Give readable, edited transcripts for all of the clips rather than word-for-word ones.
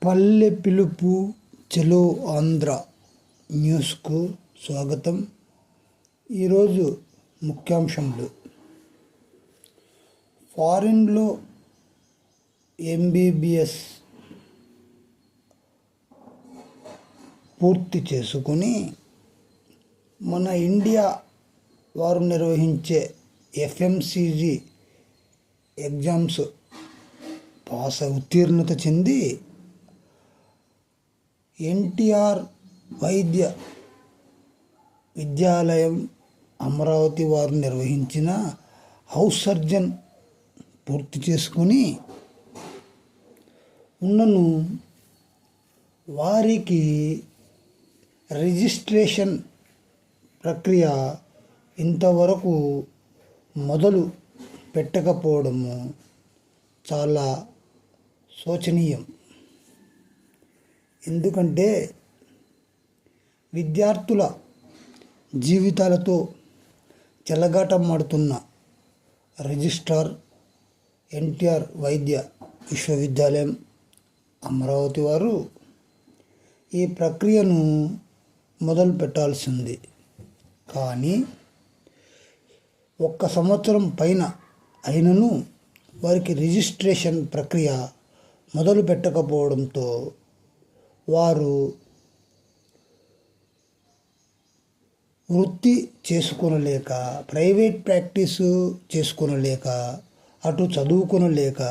పల్లె పిలుపు చలో ఆంధ్ర న్యూస్కు స్వాగతం. ఈరోజు ముఖ్యాంశములు: ఫారిన్లో ఎంబీబీఎస్ పూర్తి చేసుకొని మన ఇండియా వారు నిర్వహించే ఎఫ్ఎంసీజీ ఎగ్జామ్స్ ఉత్తీర్ణత చెంది ఎన్టీఆర్ వైద్య విద్యాలయం అమరావతి వారు నిర్వహించిన హౌస్ సర్జన్ పూర్తి చేసుకొని ఉన్నను వారికి రిజిస్ట్రేషన్ ప్రక్రియ ఇంతవరకు మొదలు పెట్టకపోవడము చాలా శోచనీయం. ఎందుకంటే విద్యార్థుల జీవితాలతో చెలగాటమాడుతున్న రిజిస్ట్రార్ ఎన్టీఆర్ వైద్య విశ్వవిద్యాలయం అమరావతి వారు ఈ ప్రక్రియను మొదలు పెట్టాల్సింది. కానీ 1 సంవత్సరం పైన అయినను వారికి రిజిస్ట్రేషన్ ప్రక్రియ మొదలు పెట్టకపోవడంతో వారు వృత్తి చేసుకొనలేక, ప్రైవేట్ ప్రాక్టీసు చేసుకొనలేక, అటు చదువుకొనలేక,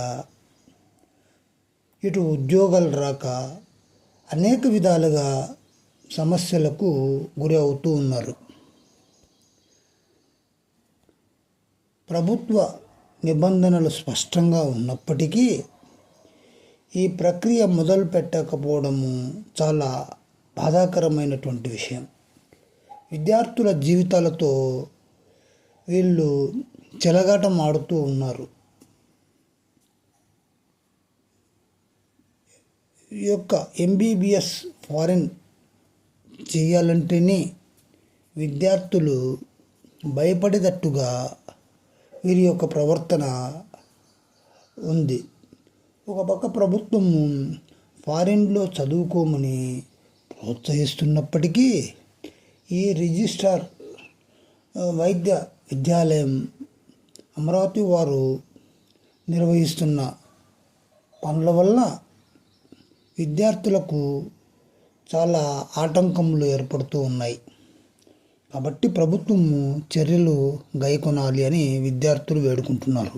ఇటు ఉద్యోగాలు రాక అనేక విధాలుగా సమస్యలకు గురి అవుతూ ఉన్నారు. ప్రభుత్వ నిబంధనలు స్పష్టంగా ఉన్నప్పటికీ ఈ ప్రక్రియ మొదలు పెట్టకపోవడము చాలా బాధాకరమైనటువంటి విషయం. విద్యార్థుల జీవితాలతో వీళ్ళు చెలగాటం ఆడుతూ ఉన్నారు. ఈ యొక్క ఎంబీబీఎస్ ఫారిన్ చేయాలంటేనే విద్యార్థులు భయపడేటట్టుగా వీరి యొక్క ప్రవర్తన ఉంది. ఒక పక్క ప్రభుత్వము ఫారిన్లో చదువుకోమని ప్రోత్సహిస్తున్నప్పటికీ ఈ రిజిస్ట్రార్ వైద్య విద్యాలయం అమరావతి వారు నిర్వహిస్తున్న పనుల వల్ల విద్యార్థులకు చాలా ఆటంకములు ఏర్పడుతూ ఉన్నాయి. కాబట్టి ప్రభుత్వము చర్యలు గైకొనాలి అని విద్యార్థులు వేడుకుంటున్నారు.